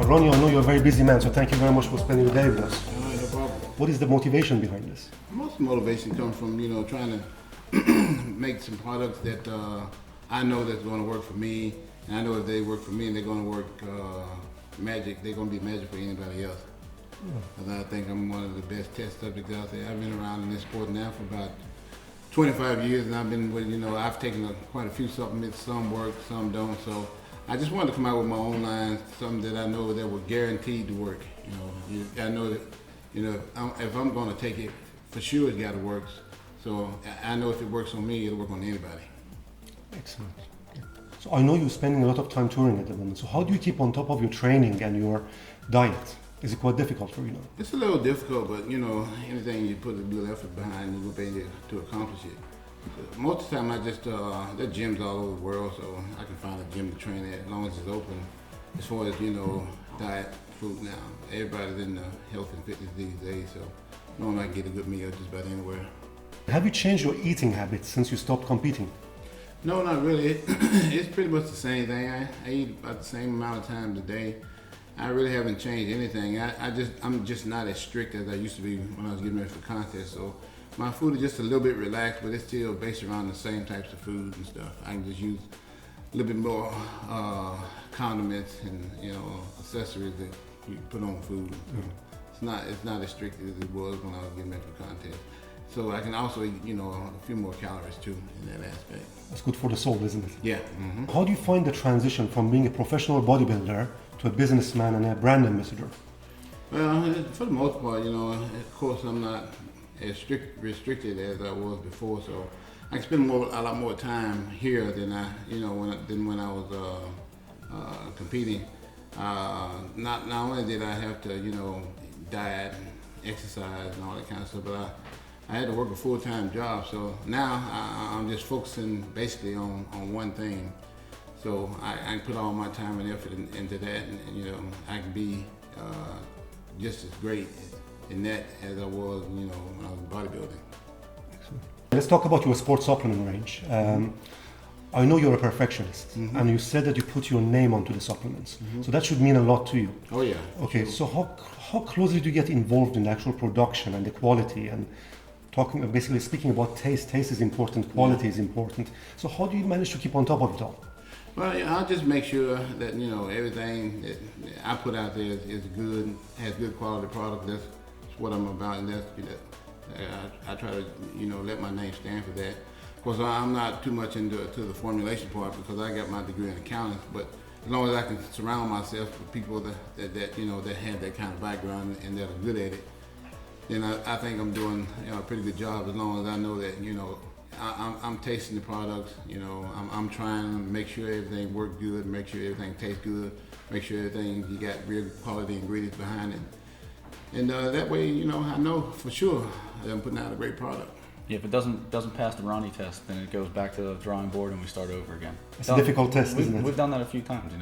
Ronnie, I know you're a very busy man, so thank you very much for spending the day with us. No problem. What is the motivation behind this? Most motivation comes from, trying to make some products that I know that's going to work for me. And I know if they work for me and they're going to work magic, they're going to be magic for anybody else. And I think I'm one of the best test subjects out there. I've been around in this sport now for about 25 years, and I've been with, I've taken quite a few supplements. Some work, some don't. So I just wanted to come out with my own line, something that I know that were guaranteed to work. I know that, if I'm going to take it, for sure it's got to work. So I know if it works on me, it'll work on anybody. Excellent. So I know you're spending a lot of time touring at the moment. So how do you keep on top of your training and your diet? Is it quite difficult for you now? It's a little difficult, but anything you put a little effort behind, you will be able to accomplish it. Most of the time, I just there are gyms all over the world, so I can find a gym to train at as long as it's open. As far as diet, food now, everybody's in the health and fitness these days, so normally I can get a good meal just about anywhere. Have you changed your eating habits since you stopped competing? No, not really. It's pretty much the same thing. I eat about the same amount of times a day. I really haven't changed anything. I'm just not as strict as I used to be when I was getting ready for contests. So my food is just a little bit relaxed, but it's still based around the same types of food and stuff. I can just use a little bit more condiments and accessories that you put on food. It's not as strict as it was when I was getting ready for contests. So I can also eat a few more calories too in that aspect. That's good for the soul, isn't it? Yeah. Mm-hmm. How do you find the transition from being a professional bodybuilder to a businessman and a brand ambassador? Well, for the most part, of course I'm not as restricted as I was before, so I can spend a lot more time here than when I was competing. Not only did I have to diet, exercise, and all that kind of stuff, but I had to work a full-time job. So now I'm just focusing basically on one thing. So I can put all my time and effort into that, and I can be just as great in that as I was, when I was bodybuilding. Excellent. Let's talk about your sports supplement range. I know you're a perfectionist, and you said that you put your name onto the supplements. So that should mean a lot to you. Oh yeah. Okay, so how closely do you get involved in the actual production and the quality and basically speaking about taste? Taste is important, quality is important. So how do you manage to keep on top of it all? Well, I'll just make sure that everything that I put out there is good, has good quality product. That's what I'm about, and I try to let my name stand for that. Of course, I'm not too much into the formulation part because I got my degree in accounting. But as long as I can surround myself with people that have that kind of background and that are good at it, then I think I'm doing a pretty good job. As long as I know that I'm tasting the products. I'm trying to make sure everything works good, make sure everything tastes good, make sure everything you got real quality ingredients behind it. And that way, I know for sure that I'm putting out a great product. Yeah, if it doesn't pass the Ronnie test, then it goes back to the drawing board and we start over again. It's a difficult test, isn't it? We've done that a few times.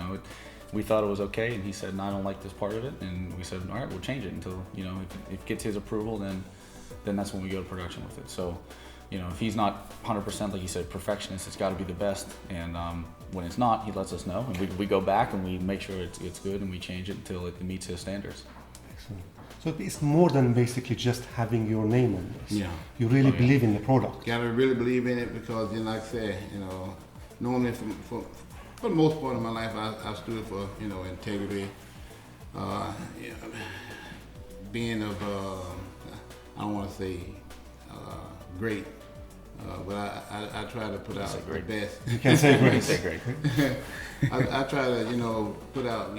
We thought it was okay, and he said, "No, I don't like this part of it," and we said, "All right, we'll change it until if it gets his approval, then that's when we go to production with it." So, if he's not 100%, like you said, perfectionist, it's got to be the best. And when it's not, he lets us know, and we go back and we make sure it's good, and we change it until it meets his standards. Excellent. So it's more than basically just having your name on this. Yeah. You really believe in the product. Got to really believe in it because, like I said, normally for the most part of my life, I stood for integrity, being of I don't want to say great, but I try to put out the best. You can say great. Say great. I try to put out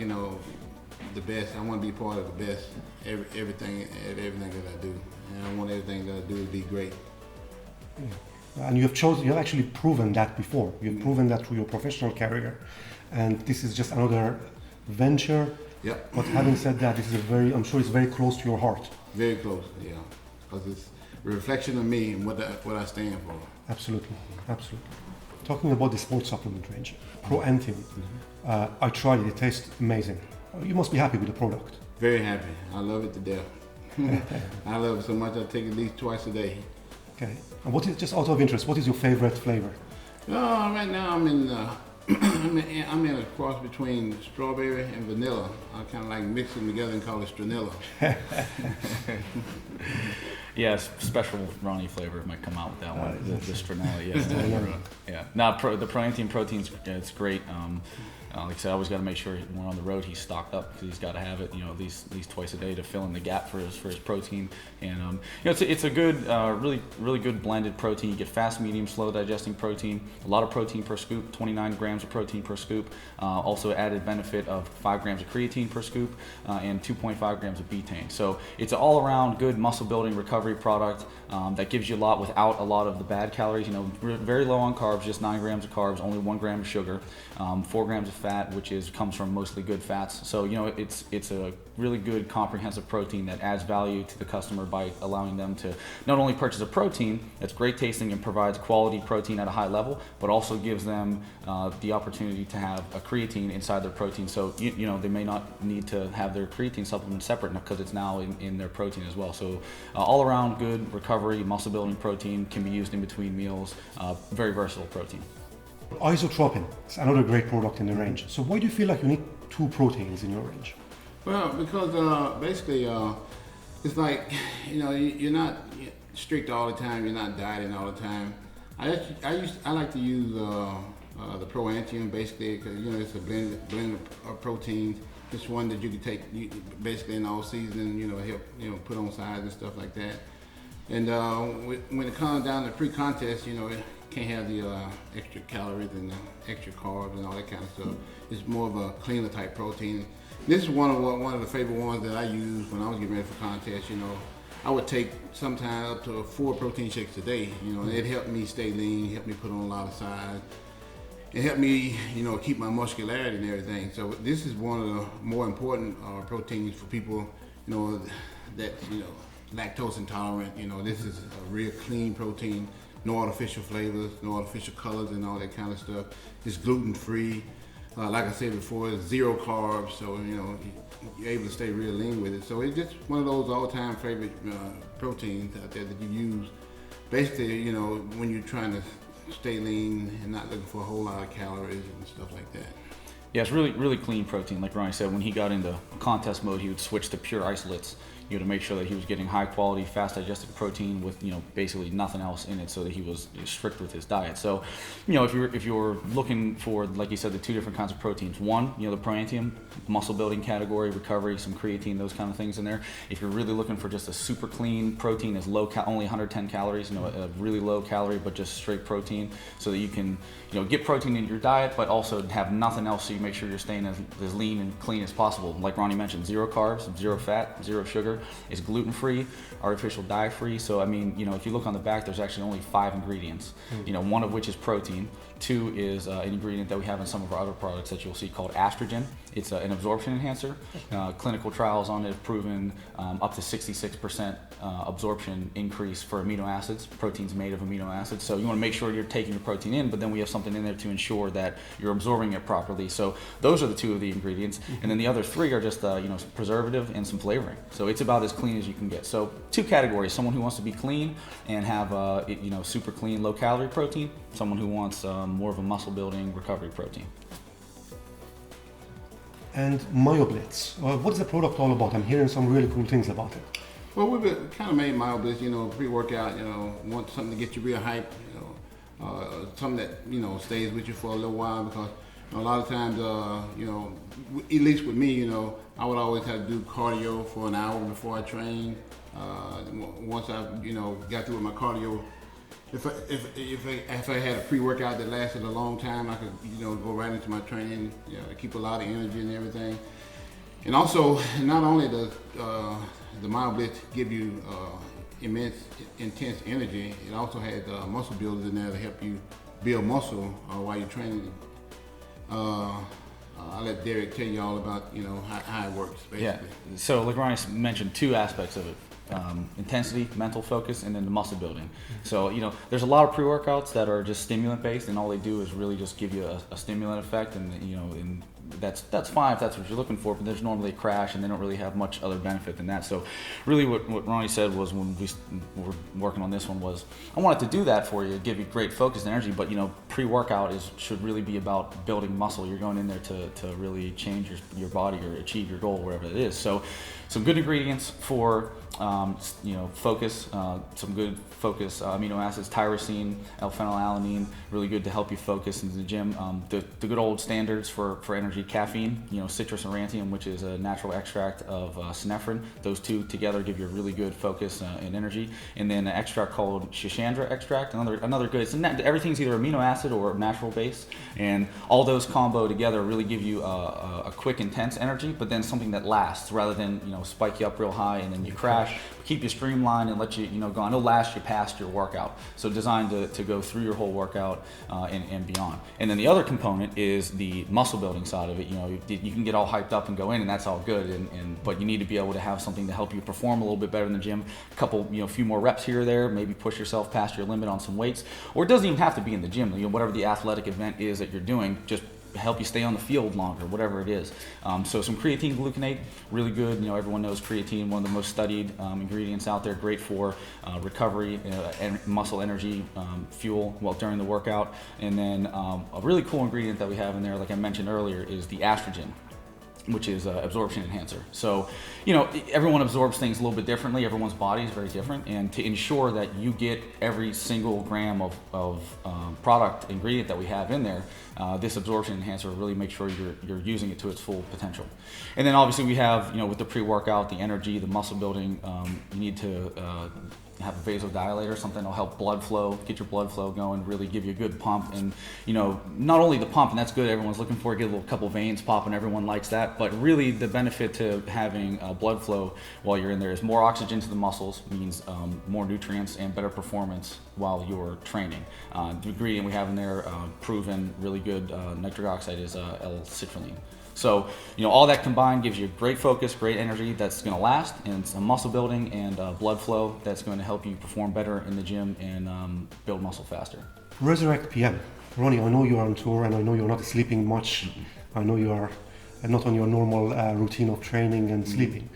the best. I want to be part of the best everything that I do, and I want everything that I do to be great. Yeah. And you've actually proven that before. You've proven that through your professional career, and this is just another venture Yep. But having said that, this is I'm sure it's very close to your heart. Very close, yeah. Because it's a reflection of me and what I stand for. Absolutely, absolutely. Talking about the sports supplement range, Pro Anthem, I tried it. It tastes amazing. You must be happy with the product. Very happy. I love it to death. I love it so much I take it at least twice a day. Okay. And what is, just out of interest, what is your favorite flavor? Right now I'm in I'm in a cross between strawberry and vanilla. I kind of like mix them together and call it Stranilla. Yes, special Ronnie flavor might come out with that one. The Stranella, yes. Yeah. Now, the Proanthium protein's it's great. Like I said, I always got to make sure when we're on the road he's stocked up because he's got to have it, at least twice a day to fill in the gap for his protein. And it's a good, really good blended protein. You get fast, medium, slow digesting protein. A lot of protein per scoop, 29 grams of protein per scoop. Also added benefit of 5 grams of creatine per scoop and 2.5 grams of betaine. So it's an all-around good muscle building recovery product that gives you a lot without a lot of the bad calories. Very low on carbs, just 9 grams of carbs, only 1 gram of sugar, 4 grams of fat, which comes from mostly good fats. So it's a really good comprehensive protein that adds value to the customer by allowing them to not only purchase a protein that's great tasting and provides quality protein at a high level, but also gives them the opportunity to have a creatine inside their protein. So they may not need to have their creatine supplement separate because it's now in their protein as well. So all around good recovery, muscle building protein, can be used in between meals. Very versatile protein. Isotropin is another great product in the range. So why do you feel like you need 2 proteins in your range? Well, because basically it's like, you're not strict all the time, you're not dieting all the time. I like to use the Proanthium basically because it's a blend of proteins. It's one that you can take basically in all season, help put on size and stuff like that. And when it comes down to pre-contest, it can't have the extra calories and the extra carbs and all that kind of stuff. It's more of a cleaner type protein. This is one of the favorite ones that I used when I was getting ready for contest. I would take sometimes up to 4 protein shakes a day. It helped me stay lean, helped me put on a lot of size. It helped me, keep my muscularity and everything. So this is one of the more important proteins for people, that lactose intolerant. This is a real clean protein. No artificial flavors, no artificial colors and all that kind of stuff. It's gluten free. Like I said before, it's 0 carbs, so you're able to stay real lean with it. So it's just one of those all-time favorite proteins out there that you use. Basically, when you're trying to stay lean and not looking for a whole lot of calories and stuff like that. Yeah, it's really clean protein. Like Ronnie said, when he got into contest mode, he would switch to pure isolates, to make sure that he was getting high quality, fast digested protein with, basically nothing else in it, so that he was strict with his diet. So, if you're looking for, like you said, the 2 different kinds of proteins, one, the Proanthium, muscle building category, recovery, some creatine, those kind of things in there. If you're really looking for just a super clean protein, is only 110 calories, a really low calorie, but just straight protein, so that you can, get protein in your diet, but also have nothing else, so you make sure you're staying as lean and clean as possible. Like Ronnie mentioned, 0 carbs, 0 fat, 0 sugar. It's gluten-free, artificial dye-free. So, if you look on the back, there's actually only 5 ingredients, one of which is protein. 2 is an ingredient that we have in some of our other products that you'll see called estrogen. It's an absorption enhancer. Clinical trials on it have proven up to 66% absorption increase for amino acids. Protein's made of amino acids. So you want to make sure you're taking your protein in, but then we have something in there to ensure that you're absorbing it properly. So those are the 2 of the ingredients. And then the other 3 are just preservative and some flavoring. So it's about as clean as you can get. So 2 categories: someone who wants to be clean and have super clean, low calorie protein. Someone who wants more of a muscle building recovery protein. And MyoBlitz, what is the product all about? I'm hearing some really cool things about it. Well, we've kind of made MyoBlitz, pre-workout, want something to get you real hype, something that, stays with you for a little while because a lot of times, at least with me, I would always have to do cardio for an hour before I train. Once I, got through with my cardio, if I had a pre-workout that lasted a long time, I could, go right into my training, keep a lot of energy and everything. And also, not only does the MyoBlitz give you intense energy, it also has muscle builders in there to help you build muscle while you're training. I'll let Derek tell you all about, you know, how it works, basically. Yeah. So like Ronnie mentioned, two aspects of it. Intensity, mental focus, and then the muscle building. So, you know, there's a lot of pre-workouts that are just stimulant based, and all they do is really just give you a stimulant effect, and you know, and that's fine if that's what you're looking for, but there's normally a crash and they don't really have much other benefit than that. So really what Ronnie said was, when we were working on this one, was I wanted to do that for you, give you great focus and energy, but you know, pre-workout should really be about building muscle. You're going in there to really change your body or achieve your goal, wherever it is. So some good ingredients for you know, focus, some good focus amino acids, tyrosine, L-phenylalanine, really good to help you focus in the gym. The good old standards for energy, caffeine, you know, citrus aurantium, which is a natural extract of synephrine. Those two together give you a really good focus and energy. And then an extract called Shishandra extract, another good. So everything's either amino acid or natural base, and all those combo together really give you a quick, intense energy, but then something that lasts rather than, you know, spike you up real high and then you crash. Keep you streamlined and let you, you know, go on. It'll last you past your workout. So designed to go through your whole workout and beyond. And then the other component is the muscle building side of it. You know, you can get all hyped up and go in, and that's all good. But you need to be able to have something to help you perform a little bit better in the gym. A couple, you know, few more reps here or there. Maybe push yourself past your limit on some weights. Or it doesn't even have to be in the gym. You know, whatever the athletic event is that you're doing, just help you stay on the field longer, whatever it is. So some creatine gluconate, really good. You know, everyone knows creatine, one of the most studied ingredients out there, great for recovery and muscle energy, fuel during the workout. And then a really cool ingredient that we have in there, like I mentioned earlier, is the estrogen, which is absorption enhancer. So, you know, everyone absorbs things a little bit differently. Everyone's body is very different, and to ensure that you get every single gram of product ingredient that we have in there, this absorption enhancer will really make sure you're using it to its full potential. And then obviously we have, you know, with the pre-workout, the energy, the muscle building, you need to have a vasodilator, something that'll help blood flow, get your blood flow going, really give you a good pump. And you know, not only the pump, and that's good, everyone's looking for, get a little couple veins popping, everyone likes that, but really the benefit to having blood flow while you're in there is more oxygen to the muscles, means more nutrients and better performance while you're training. The ingredient we have in there, proven really good nitric oxide, is L-citrulline. So, you know, all that combined gives you great focus, great energy that's going to last, and some muscle building and blood flow that's going to help you perform better in the gym and build muscle faster. Resurrect PM. Ronnie, I know you're on tour and I know you're not sleeping much. I know you are not on your normal routine of training and sleeping.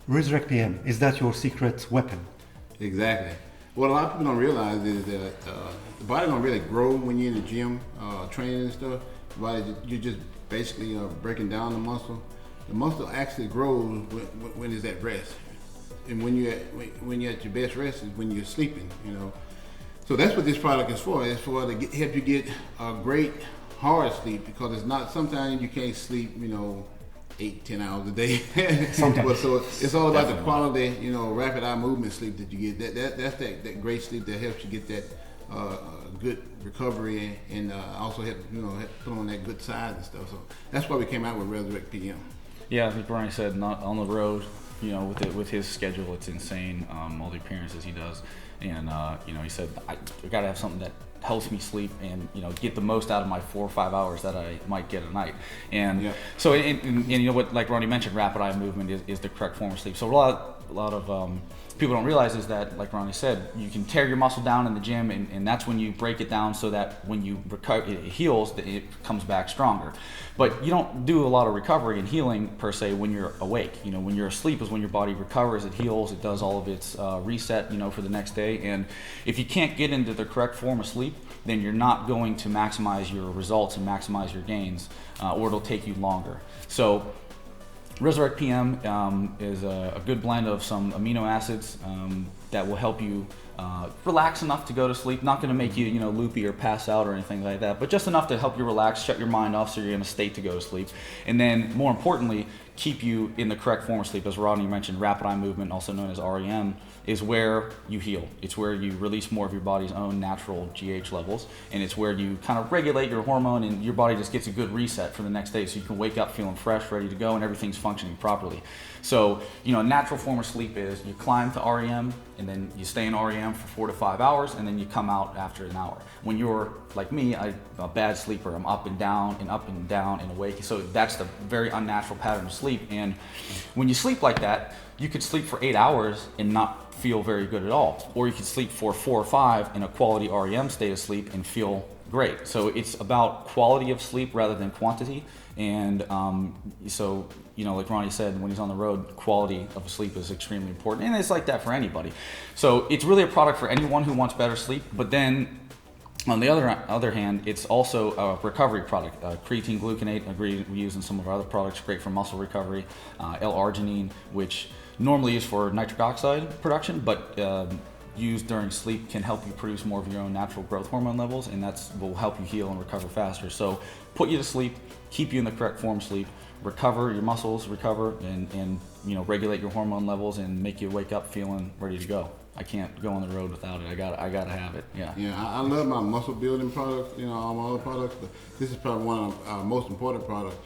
Resurrect PM, is that your secret weapon? Exactly. What a lot of people don't realize is that the body don't really grow when you're in the gym training and stuff. The body, you're just basically breaking down the muscle. The muscle actually grows when it's at rest, and when you're at your best rest is when you're sleeping. You know, so that's what this product is for. It's for to help you get a great hard sleep, because it's not, sometimes you can't sleep, you know, 8-10 hours a day. But so it's all about the quality, you know, rapid eye movement sleep that you get. That's that great sleep that helps you get that good recovery, and also help, you know, put on that good size and stuff. So that's why we came out with Resurrect PM. Yeah, like Brian said, not on the road, you know, with his schedule, it's insane. All the appearances he does, and you know, he said I got to have something that helps me sleep and, you know, get the most out of my 4 or 5 hours that I might get a night. And so, and you know what, like Ronnie mentioned, rapid eye movement is the correct form of sleep. So a lot of people don't realize is that, like Ronnie said, you can tear your muscle down in the gym, and that's when you break it down so that when you recover, it heals, it comes back stronger. But you don't do a lot of recovery and healing per se when you're awake. You know, when you're asleep is when your body recovers, it heals, it does all of its reset, you know, for the next day. And if you can't get into the correct form of sleep, then you're not going to maximize your results and maximize your gains, or it'll take you longer. So Resurrect PM is a good blend of some amino acids that will help you relax enough to go to sleep. Not going to make you, you know, loopy or pass out or anything like that, but just enough to help you relax, shut your mind off so you're in a state to go to sleep. And then more importantly, keep you in the correct form of sleep. As Rodney mentioned, rapid eye movement, also known as REM, is where you heal. It's where you release more of your body's own natural GH levels, and it's where you kind of regulate your hormone, and your body just gets a good reset for the next day, so you can wake up feeling fresh, ready to go, and everything's functioning properly. So, you know, a natural form of sleep is you climb to REM, and then you stay in REM program for 4 to 5 hours, and then you come out after an hour. When you're like me, I'm a bad sleeper. I'm up and down and up and down and awake. So that's the very unnatural pattern of sleep. And when you sleep like that, you could sleep for 8 hours and not feel very good at all. Or you could sleep for 4 or 5 in a quality REM state of sleep and feel great. So it's about quality of sleep rather than quantity. And so, you know, like Ronnie said, when he's on the road, quality of sleep is extremely important. And it's like that for anybody. So it's really a product for anyone who wants better sleep. But then on the other hand, it's also a recovery product. Creatine gluconate, agreed, we use in some of our other products, great for muscle recovery. L-arginine, which normally used for nitric oxide production, but used during sleep can help you produce more of your own natural growth hormone levels, and that will help you heal and recover faster. So put you to sleep, keep you in the correct form of sleep, recover your muscles, and you know, regulate your hormone levels and make you wake up feeling ready to go. I can't go on the road without it. I gotta have it. Yeah. Yeah, I love my muscle building products, you know, all my other products, but this is probably one of our most important products.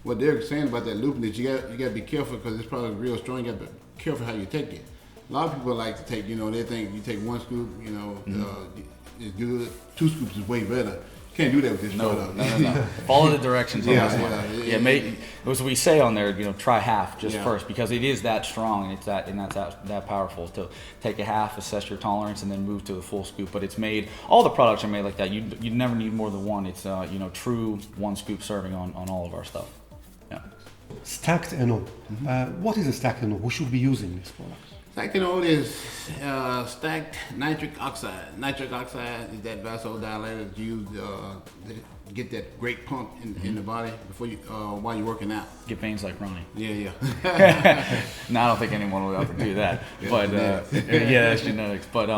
What Derek's saying about that lupin is you gotta be careful because this product is real strong. You gotta be careful how you take it. A lot of people like to take, you know, they think you take 1 scoop, you know, it's good. 2 scoops is way better. Can't do that with this product. No. Follow the directions on this one. Yeah. As we say on there, you know, try half just Yeah. first, because it is that strong and that's that powerful to take a half, assess your tolerance, and then move to the full scoop. But it's made, all the products are made like that. You never need more than one. It's you know, true 1 scoop serving on all of our stuff. Yeah. Stacked NO. What is a stacked NO? Who should be using this product? Stacked NO is stacked nitric oxide. Nitric oxide is that vasodilator that's used to get that great pump in the body before you while you're working out. Get veins like Ronnie. Yeah. No, I don't think anyone will ever do that. Yeah, But yeah, that's genetics. But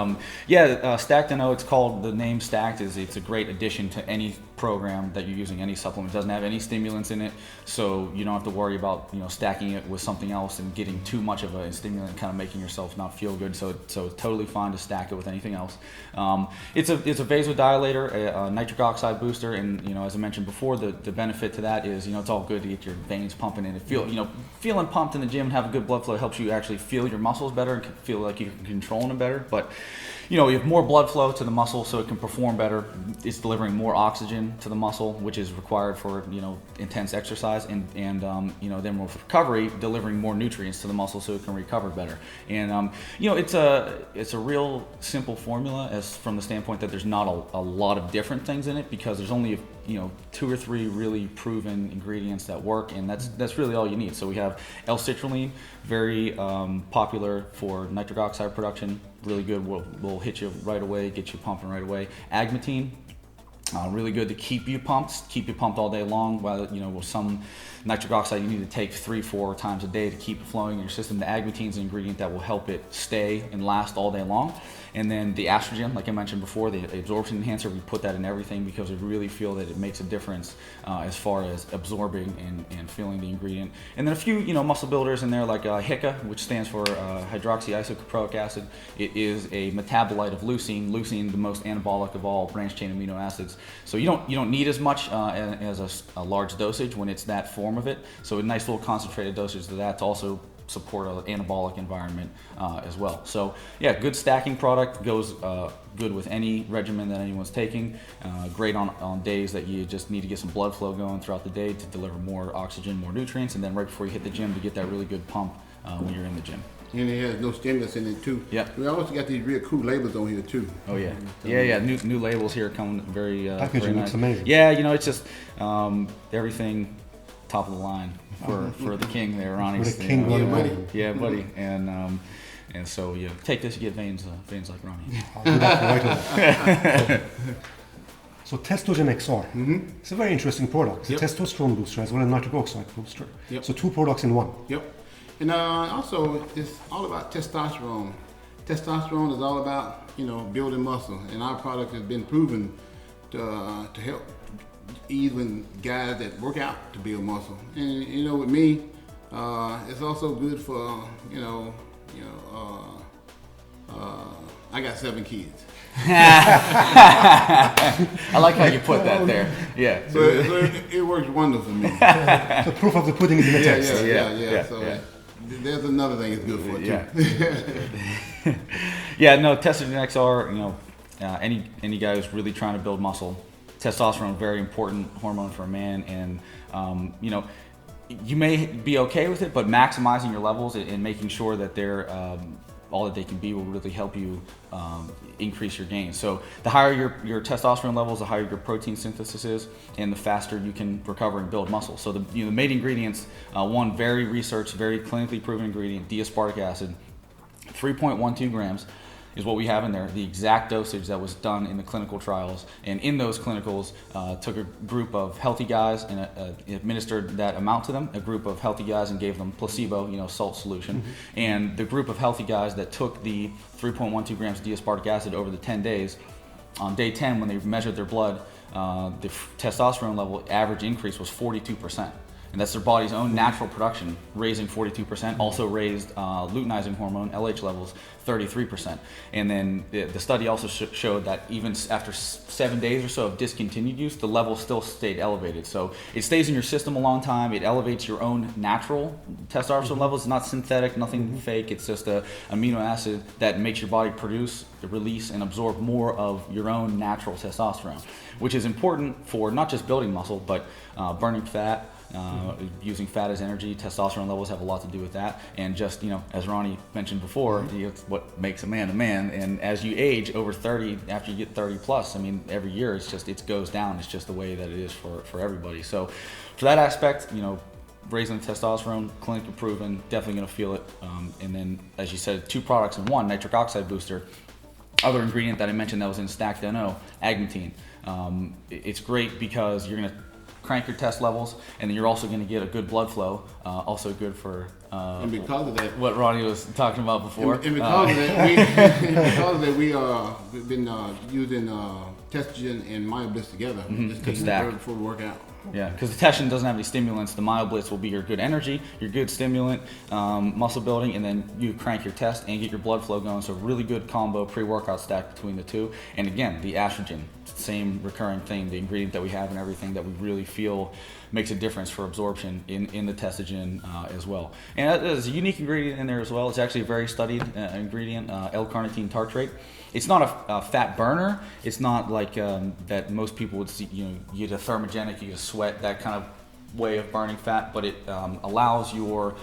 Stacked NO. It's called, the name Stacked it's a great addition to any program that you're using, any supplement. It doesn't have any stimulants in it, so you don't have to worry about, you know, stacking it with something else and getting too much of a stimulant, kind of making yourself not feel good. So it's totally fine to stack it with anything else. It's a vasodilator, a nitric oxide booster, and, you know, as I mentioned before, the benefit to that is, you know, it's all good to get your veins pumping and feeling pumped in the gym and have a good blood flow helps you actually feel your muscles better and feel like you're controlling them better. But, you know, you have more blood flow to the muscle so it can perform better. It's delivering more oxygen to the muscle, which is required for, you know, intense exercise, and you know, then with recovery, delivering more nutrients to the muscle so it can recover better. And you know, it's a real simple formula as from the standpoint that there's not a lot of different things in it, because there's only, you know, 2 or 3 really proven ingredients that work, and that's really all you need. So we have L-citrulline, very popular for nitric oxide production, really good, will hit you right away, get you pumping right away. Agmatine, really good to keep you pumped all day long. While, you know, with some nitric oxide you need to take 3-4 times a day to keep it flowing in your system. The agmatine is an ingredient that will help it stay and last all day long. And then the estrogen, like I mentioned before, the absorption enhancer, we put that in everything because we really feel that it makes a difference as far as absorbing and feeling the ingredient. And then a few, you know, muscle builders in there, like HICA, which stands for hydroxyisocaproic acid. It is a metabolite of leucine. Leucine, the most anabolic of all branched chain amino acids. So you don't need as much as a large dosage when it's that form of it. So a nice little concentrated dosage of that to also support an anabolic environment as well. So yeah, good stacking product, goes good with any regimen that anyone's taking. Great on days that you just need to get some blood flow going throughout the day to deliver more oxygen, more nutrients, and then right before you hit the gym to get that really good pump when you're in the gym. And it has no stimulants in it too. Yep. We also got these real cool labels on here too. Oh yeah, yeah. New labels here coming very packaging very nice. looks amazing. Yeah, you know, it's just everything top of the line for the king there, Ronnie. For the king, buddy. Yeah, buddy. And so you take this, you get veins like Ronnie. I'll do that right away. So Testogen XR, it's a very interesting product. It's a testosterone booster as well as nitric oxide booster. Yep. So 2 products in one. Yep. And also, it's all about testosterone. Testosterone is all about, you know, building muscle, and our product has been proven to help even guys that work out to build muscle. And you know, with me, it's also good for I got 7 kids. I like how you put that there. Yeah. So it works wonderful for me. The proof of the pudding is in the test. Yeah. So there's another thing it's good for too. Yeah. Yeah, no, Testogen XR, any guy who's really trying to build muscle, testosterone, very important hormone for a man, and you may be okay with it, but maximizing your levels and making sure that they're all that they can be will really help you increase your gains. So the higher your testosterone levels, the higher your protein synthesis is, and the faster you can recover and build muscle. So the main ingredients, one very researched, very clinically proven ingredient, D-aspartic acid, 3.12 grams is what we have in there, the exact dosage that was done in the clinical trials. And in those clinicals, took a group of healthy guys and administered that amount to them, a group of healthy guys and gave them placebo, salt solution. Mm-hmm. And the group of healthy guys that took the 3.12 grams of D-aspartic acid over the 10 days, on day 10 when they measured their blood, the testosterone level average increase was 42%. And that's their body's own natural production, raising 42%, also raised luteinizing hormone, LH levels, 33%. And then the study also showed that even after 7 days or so of discontinued use, the level still stayed elevated. So it stays in your system a long time. It elevates your own natural testosterone levels. It's not synthetic, nothing fake. It's just an amino acid that makes your body produce, release, and absorb more of your own natural testosterone, which is important for not just building muscle, but burning fat, using fat as energy. Testosterone levels have a lot to do with that, and just as Ronnie mentioned before, it's what makes a man a man. And as you age over 30, after you get 30 plus, every year it goes down. It's just the way that it is for everybody. So for that aspect, raising the testosterone, clinically proven, definitely going to feel it. And then, as you said, 2 products in one, nitric oxide booster. Other ingredient that I mentioned that was in Stacked NO, agmatine. It's great because you're going to crank your test levels, and then you're also going to get a good blood flow, also good for and because of that, what Ronnie was talking about before. And because of that, we've been using Testogen and MyoBlitz together. Just taking it before we work out. Yeah, because the Testogen doesn't have any stimulants. The MyoBlitz will be your good energy, your good stimulant, muscle building, and then you crank your test and get your blood flow going. So really good combo pre-workout stack between the two. And again, the estrogen, same recurring thing, the ingredient that we have and everything that we really feel makes a difference for absorption in the Testogen as well. And there's a unique ingredient in there as well. It's actually a very studied ingredient, L-carnitine tartrate. It's not a fat burner. It's not like that most people would see, you get a thermogenic, you get a sweat, that kind of way of burning fat, but it allows your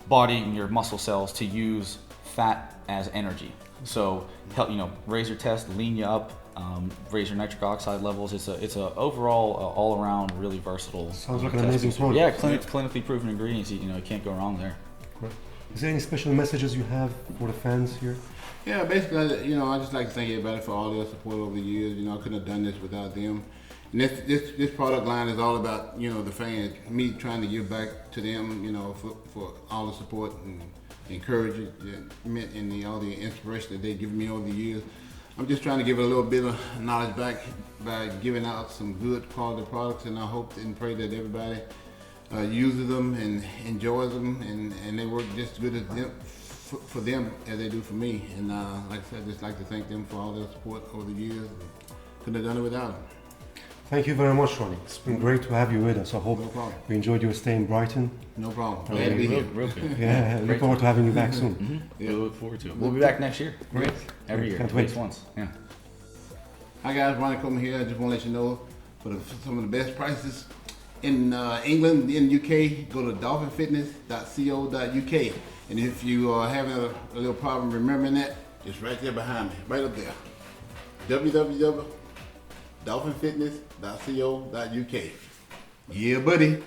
body and your muscle cells to use fat as energy. So help, raise your test, lean you up, raise your nitric oxide levels. It's a overall all around really versatile. Sounds like an amazing product. Yeah, clinically proven ingredients. You can't go wrong there. Right. Is there any special messages you have for the fans here? Yeah, basically, I just like to thank everybody for all their support over the years. I couldn't have done this without them. And this product line is all about, the fans, me trying to give back to them, for all the support and encouragement and all the inspiration that they've given me over the years. I'm just trying to give it a little bit of knowledge back by giving out some good quality products, and I hope and pray that everybody uses them and enjoys them, and they work just as good as them, for them as they do for me. And like I said, I'd just like to thank them for all their support over the years. Couldn't have done it without them. Thank you very much, Ronnie. It's been great to have you with us. I hope you enjoyed your stay in Brighton. No problem. Glad to be here. Real good. Yeah, look forward to having you back soon. Mm-hmm. Yeah, we look forward to it. We'll be back next year. Great. Every year. Can't wait. At least once. Yeah. Hi guys, Ronnie Coleman here. I just want to let you know for some of the best prices in England, in UK, go to dolphinfitness.co.uk. And if you are having a little problem remembering that, it's right there behind me, right up there. www.dolphinfitness.co.uk. Yeah, buddy.